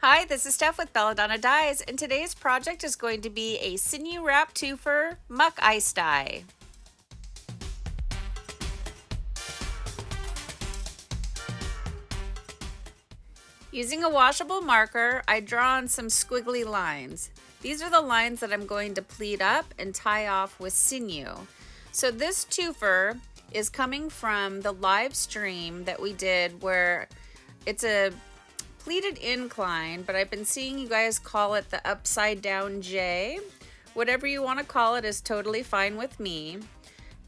Hi, this is Steph with Belladonna Dyes, and today's project is going to be a sinew wrap twofer muck icedye. Using a washable marker, I draw on some squiggly lines. These are the lines that I'm going to pleat up and tie off with sinew. So this twofer is coming from the live stream that we did where it's a pleated incline, but I've been seeing you guys call it the upside down J. Whatever you want to call it is totally fine with me.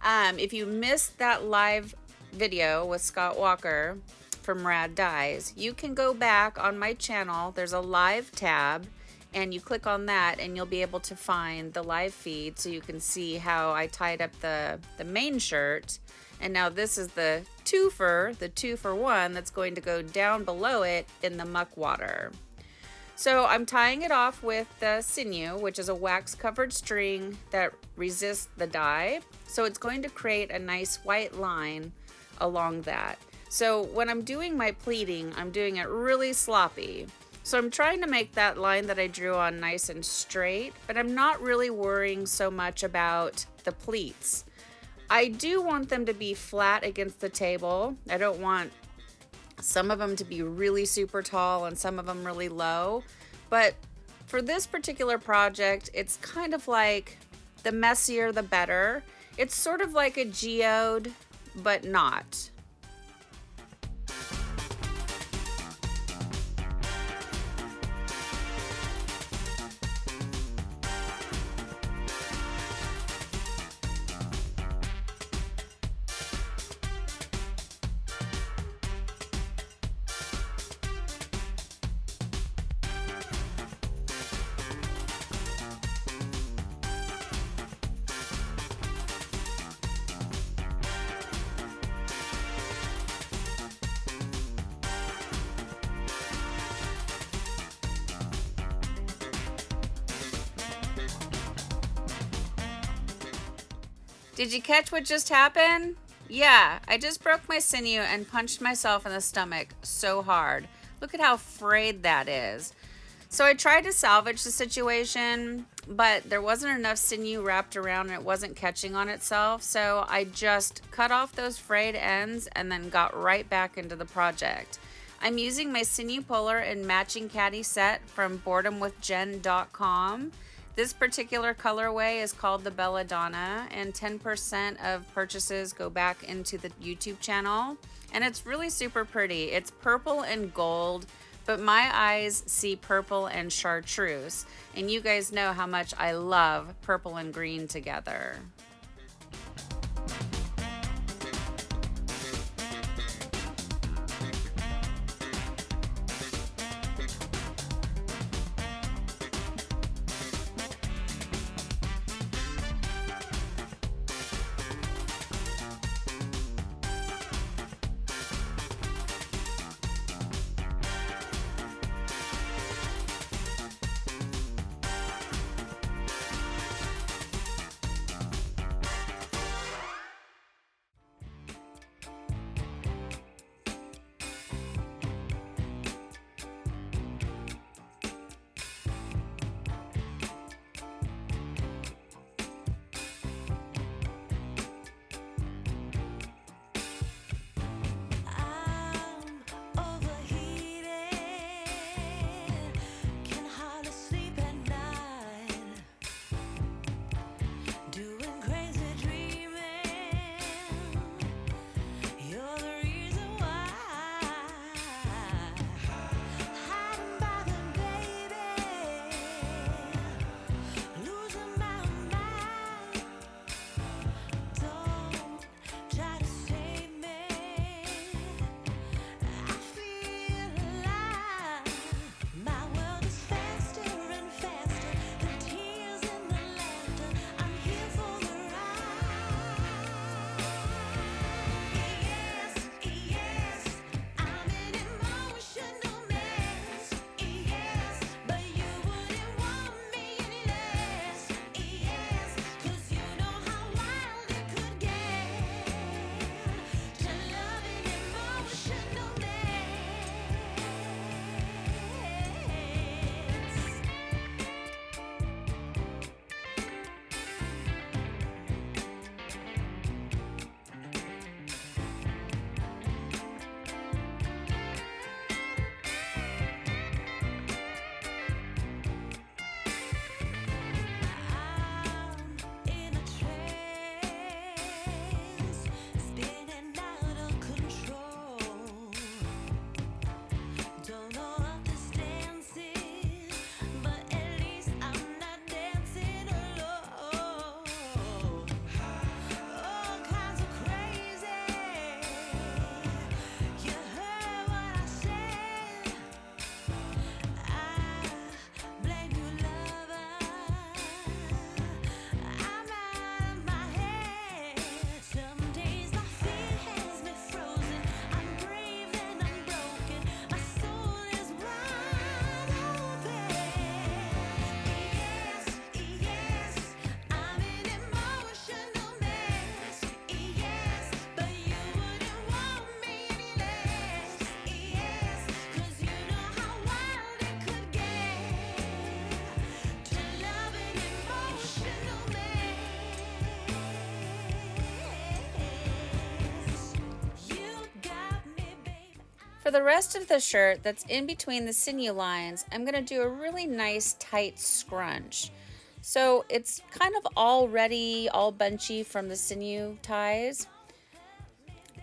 If you missed that live video with Scott Walker from Rad Dyes, you can go back on my channel. There's a live tab and you click on that and you'll be able to find the live feed so you can see how I tied up the main shirt. And now this is the twofer, the 2-for-1 that's going to go down below it in the muck water. So I'm tying it off with the sinew, which is a wax covered string that resists the dye. So it's going to create a nice white line along that. So when I'm doing my pleating, I'm doing it really sloppy. So I'm trying to make that line that I drew on nice and straight, but I'm not really worrying so much about the pleats. I do want them to be flat against the table. I don't want some of them to be really super tall and some of them really low. But for this particular project, it's kind of like the messier the better. It's sort of like a geode, but not. Did you catch what just happened? Yeah, I just broke my sinew and punched myself in the stomach so hard. Look at how frayed that is. So I tried to salvage the situation, but there wasn't enough sinew wrapped around and it wasn't catching on itself. So I just cut off those frayed ends and then got right back into the project. I'm using my sinew puller and matching caddy set from boredomwithjen.com. This particular colorway is called the Belladonna, and 10% of purchases go back into the YouTube channel. And it's really super pretty. It's purple and gold, but my eyes see purple and chartreuse. And you guys know how much I love purple and green together. For the rest of the shirt that's in between the sinew lines, I'm going to do a really nice tight scrunch. So it's kind of already all bunchy from the sinew ties.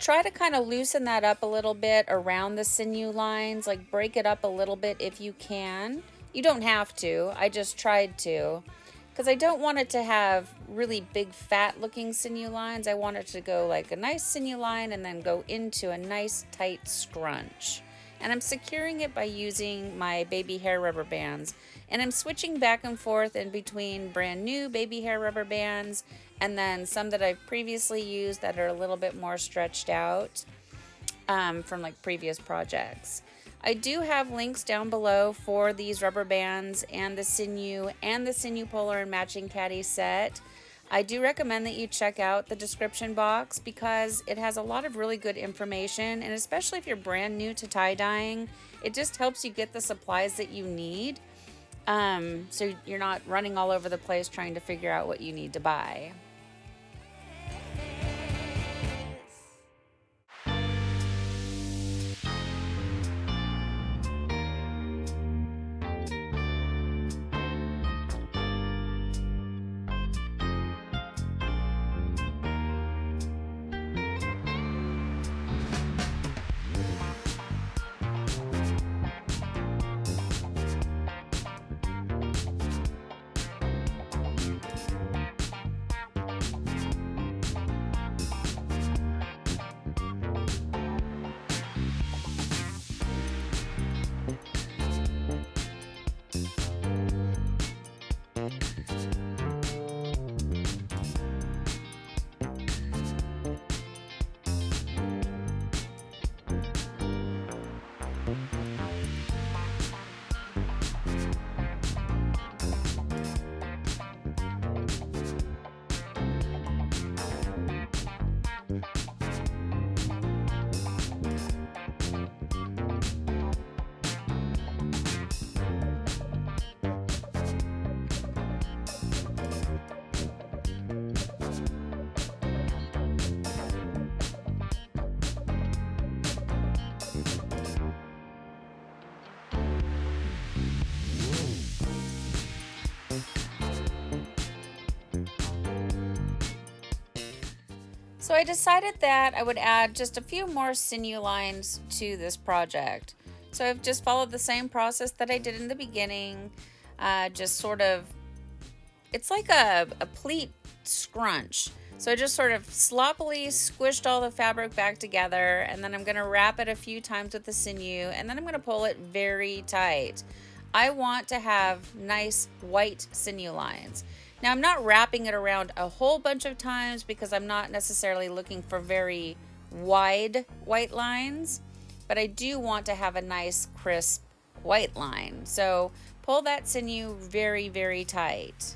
Try to kind of loosen that up a little bit around the sinew lines, like break it up a little bit if you can. You don't have to, I just tried to, because I don't want it to have really big fat looking sinew lines. I want it to go like a nice sinew line and then go into a nice tight scrunch. And I'm securing it by using my baby hair rubber bands. And I'm switching back and forth in between brand new baby hair rubber bands and then some that I've previously used that are a little bit more stretched out from like previous projects. I do have links down below for these rubber bands and the sinew polar and matching caddy set. I do recommend that you check out the description box because it has a lot of really good information, and especially if you're brand new to tie-dyeing, it just helps you get the supplies that you need, so you're not running all over the place trying to figure out what you need to buy. So I decided that I would add just a few more sinew lines to this project. So I've just followed the same process that I did in the beginning, just sort of, it's like a pleat scrunch. So I just sort of sloppily squished all the fabric back together, and then I'm going to wrap it a few times with the sinew, and then I'm going to pull it very tight. I want to have nice white sinew lines. Now I'm not wrapping it around a whole bunch of times because I'm not necessarily looking for very wide white lines, but I do want to have a nice crisp white line. So pull that sinew very, very tight.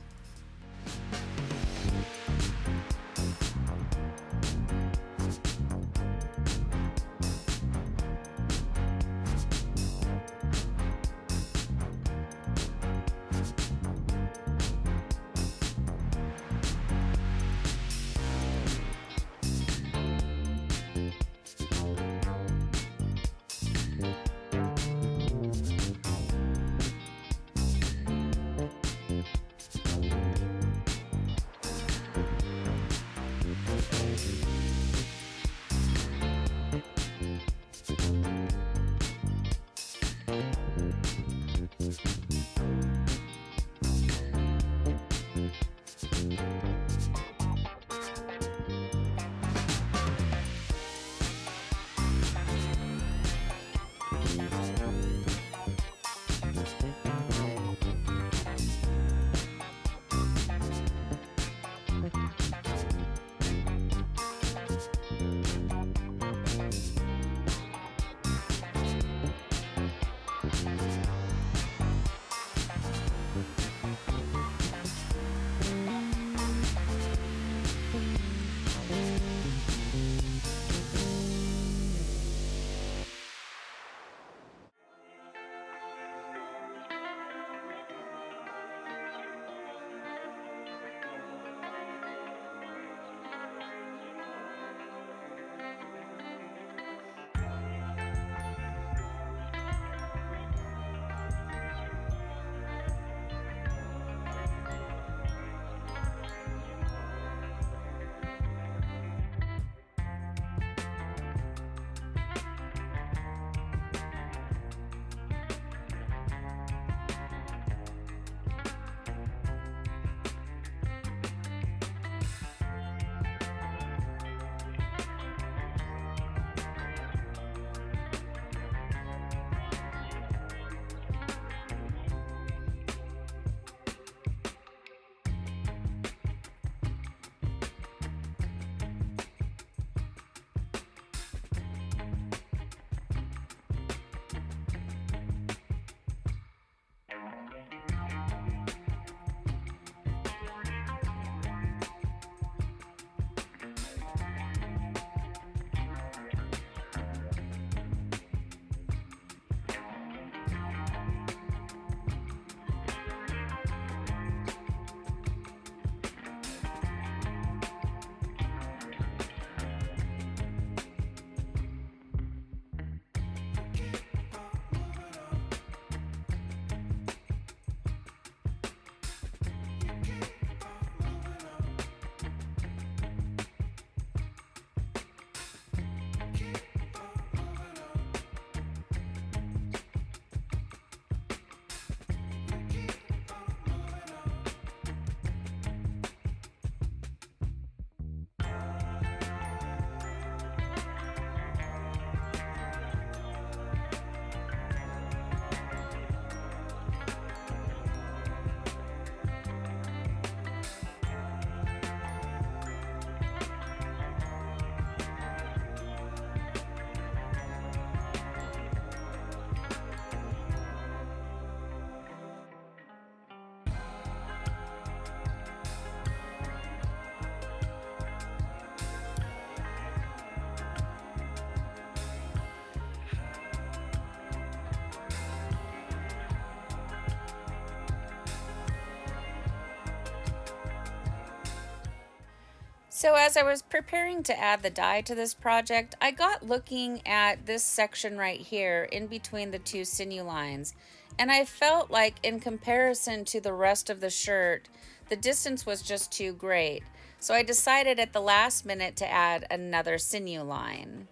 So as I was preparing to add the dye to this project, I got looking at this section right here in between the two sinew lines, and I felt like in comparison to the rest of the shirt, the distance was just too great. So I decided at the last minute to add another sinew line.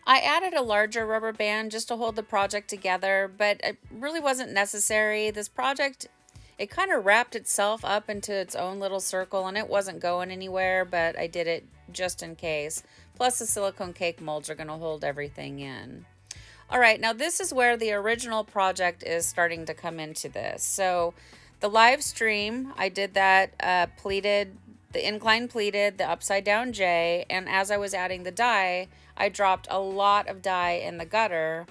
I added a larger rubber band just to hold the project together, but it really wasn't necessary. This project, it kind of wrapped itself up into its own little circle and it wasn't going anywhere, but I did it just in case. Plus the silicone cake molds are going to hold everything in. All right, now this is where the original project is starting to come into this. So the live stream, I did that pleated, the incline pleated, the upside down J, and as I was adding the dye, I dropped a lot of dye in the gutter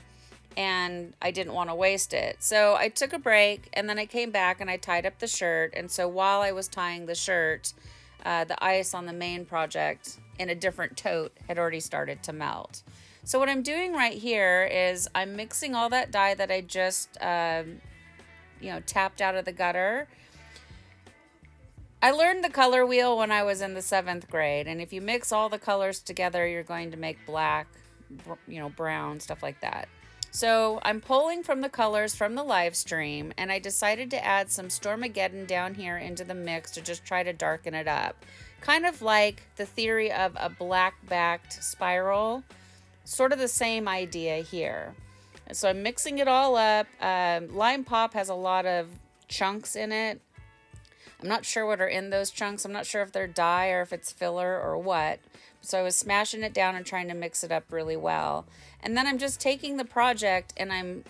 and I didn't want to waste it. So I took a break and then I came back and I tied up the shirt. And so while I was tying the shirt, the ice on the main project in a different tote had already started to melt. So what I'm doing right here is I'm mixing all that dye that I just, tapped out of the gutter. I learned the color wheel when I was in the 7th grade, and if you mix all the colors together, you're going to make black, brown, stuff like that. So I'm pulling from the colors from the live stream, and I decided to add some Stormageddon down here into the mix to just try to darken it up. Kind of like the theory of a black-backed spiral, sort of the same idea here. So I'm mixing it all up. Lime Pop has a lot of chunks in it. I'm not sure what are in those chunks. I'm not sure if they're dye or if it's filler or what. So I was smashing it down and trying to mix it up really well. And then I'm just taking the project and I'm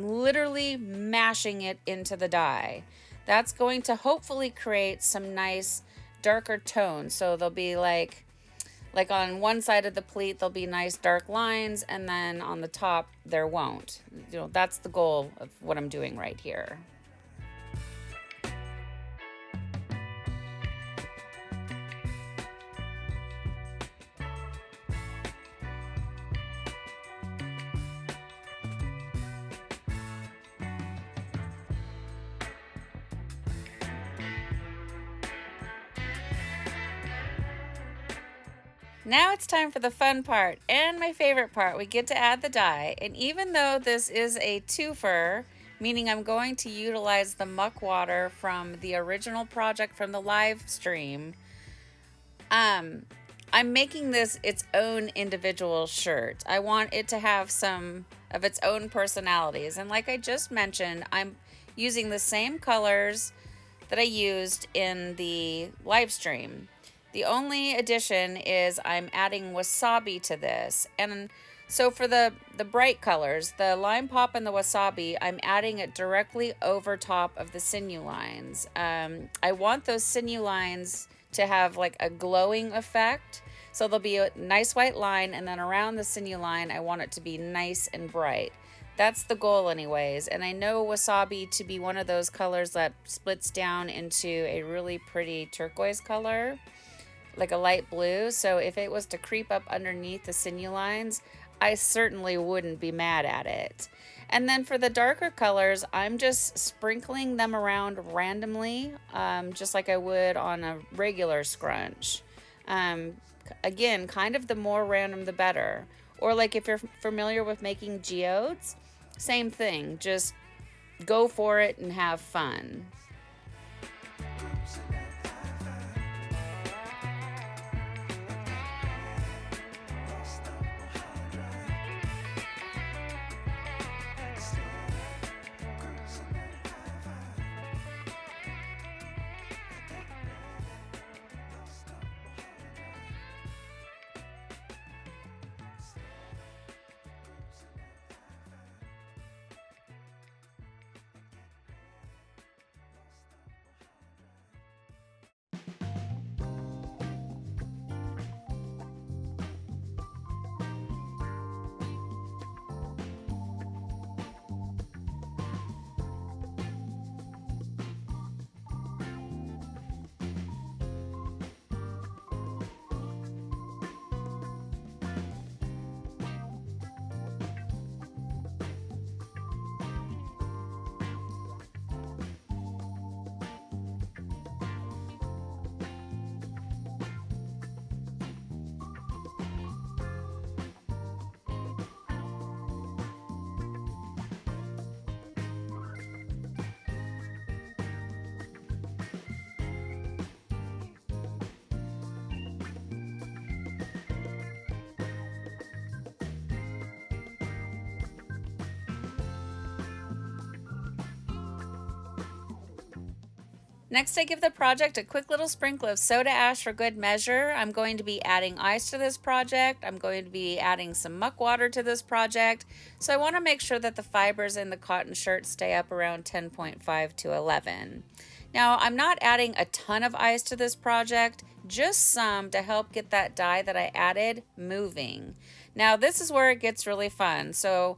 literally mashing it into the dye. That's going to hopefully create some nice darker tones. So there'll be like on one side of the pleat, there'll be nice dark lines, and then on the top, there won't. That's the goal of what I'm doing right here. Now it's time for the fun part and my favorite part. We get to add the dye, and even though this is a twofer, meaning I'm going to utilize the muck water from the original project from the live stream, I'm making this its own individual shirt. I want it to have some of its own personalities, and like I just mentioned, I'm using the same colors that I used in the live stream. The only addition is I'm adding wasabi to this. And so for the bright colors, the lime pop and the wasabi, I'm adding it directly over top of the sinew lines. I want those sinew lines to have like a glowing effect. So there'll be a nice white line, and then around the sinew line, I want it to be nice and bright. That's the goal anyways. And I know wasabi to be one of those colors that splits down into a really pretty turquoise color, like a light blue. So if it was to creep up underneath the sinew lines, I certainly wouldn't be mad at it. And then for the darker colors, I'm just sprinkling them around randomly, just like I would on a regular scrunch. Again, kind of the more random, the better. Or like if you're familiar with making geodes, same thing. Just go for it and have fun. Next, I give the project a quick little sprinkle of soda ash for good measure. I'm going to be adding ice to this project. I'm going to be adding some muck water to this project. So I want to make sure that the fibers in the cotton shirt stay up around 10.5 to 11. Now, I'm not adding a ton of ice to this project, just some to help get that dye that I added moving. Now, this is where it gets really fun. So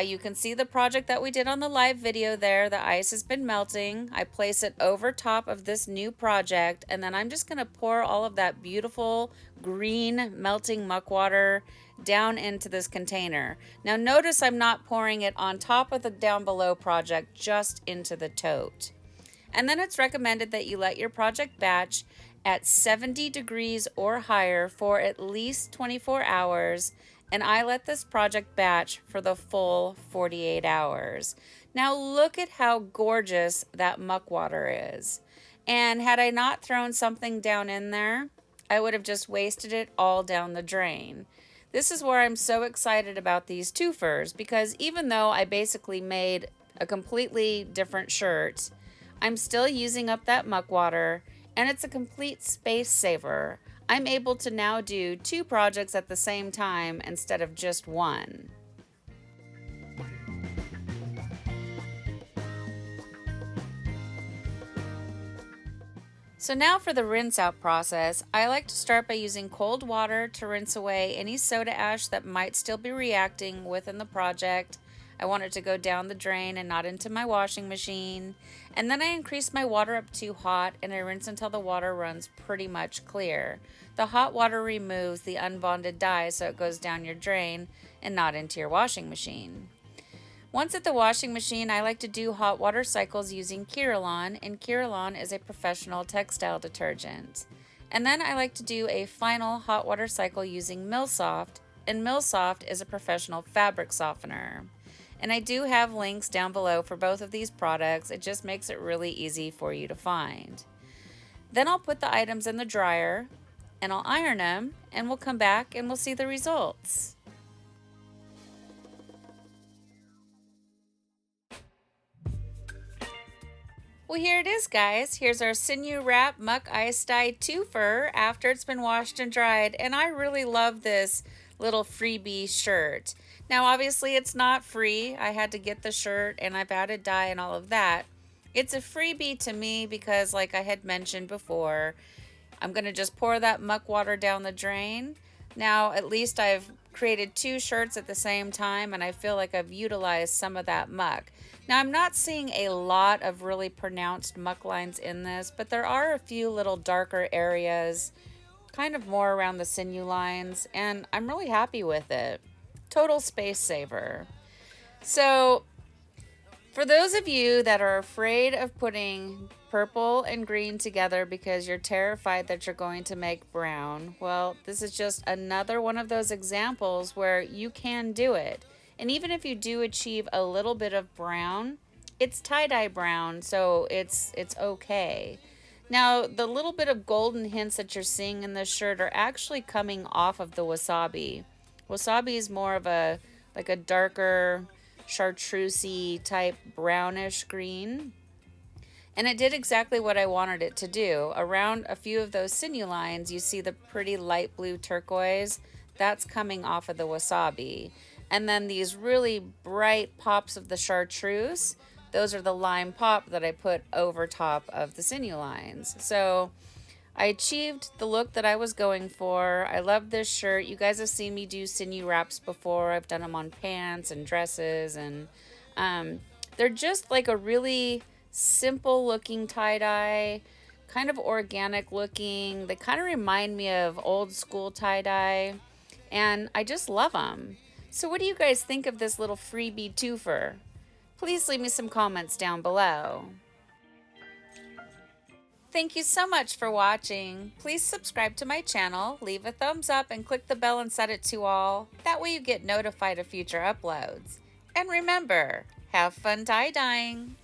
you can see the project that we did on the live video there. The ice has been melting. I place it over top of this new project, and then I'm just going to pour all of that beautiful green melting muck water down into this container. Now notice I'm not pouring it on top of the down below project, just into the tote. And then it's recommended that you let your project batch at 70 degrees or higher for at least 24 hours. And I let this project batch for the full 48 hours. Now look at how gorgeous that muck water is. And had I not thrown something down in there, I would have just wasted it all down the drain. This is where I'm so excited about these Twofers, because even though I basically made a completely different shirt, I'm still using up that muck water, and it's a complete space saver. I'm able to now do 2 projects at the same time instead of just one. So now for the rinse out process, I like to start by using cold water to rinse away any soda ash that might still be reacting within the project. I want it to go down the drain and not into my washing machine. And then I increase my water up to hot and I rinse until the water runs pretty much clear. The hot water removes the unbonded dye so it goes down your drain and not into your washing machine. Once at the washing machine, I like to do hot water cycles using Kirillon, and Kirillon is a professional textile detergent. And then I like to do a final hot water cycle using Millsoft, and Millsoft is a professional fabric softener. And I do have links down below for both of these products. It just makes it really easy for you to find. Then I'll put the items in the dryer and I'll iron them, and we'll come back and we'll see the results. Well, here it is, guys. Here's our Sinew Wrap Muck icedye Twofer after it's been washed and dried. And I really love this little freebie shirt. Now, obviously, it's not free. I had to get the shirt, and I've added dye and all of that. It's a freebie to me because, like I had mentioned before, I'm going to just pour that muck water down the drain. Now, at least I've created 2 shirts at the same time, and I feel like I've utilized some of that muck. Now, I'm not seeing a lot of really pronounced muck lines in this, but there are a few little darker areas, kind of more around the sinew lines, and I'm really happy with it. Total space saver. So, for those of you that are afraid of putting purple and green together because you're terrified that you're going to make brown, well, this is just another one of those examples where you can do it. And even if you do achieve a little bit of brown, it's tie-dye brown, so it's okay. Now, the little bit of golden hints that you're seeing in this shirt are actually coming off of the wasabi. Wasabi is more of a darker chartreusey type brownish green. And it did exactly what I wanted it to do. Around a few of those sinew lines, you see the pretty light blue turquoise. That's coming off of the wasabi. And then these really bright pops of the chartreuse, those are the lime pop that I put over top of the sinew lines. So I achieved the look that I was going for. I love this shirt. You guys have seen me do sinew wraps before. I've done them on pants and dresses, and they're just like a really simple looking tie-dye, kind of organic looking. They kind of remind me of old school tie-dye, and I just love them. So what do you guys think of this little freebie twofer? Please leave me some comments down below. Thank you so much for watching. Please subscribe to my channel, leave a thumbs up, and click the bell and set it to all. That way you get notified of future uploads. And remember, have fun tie-dyeing.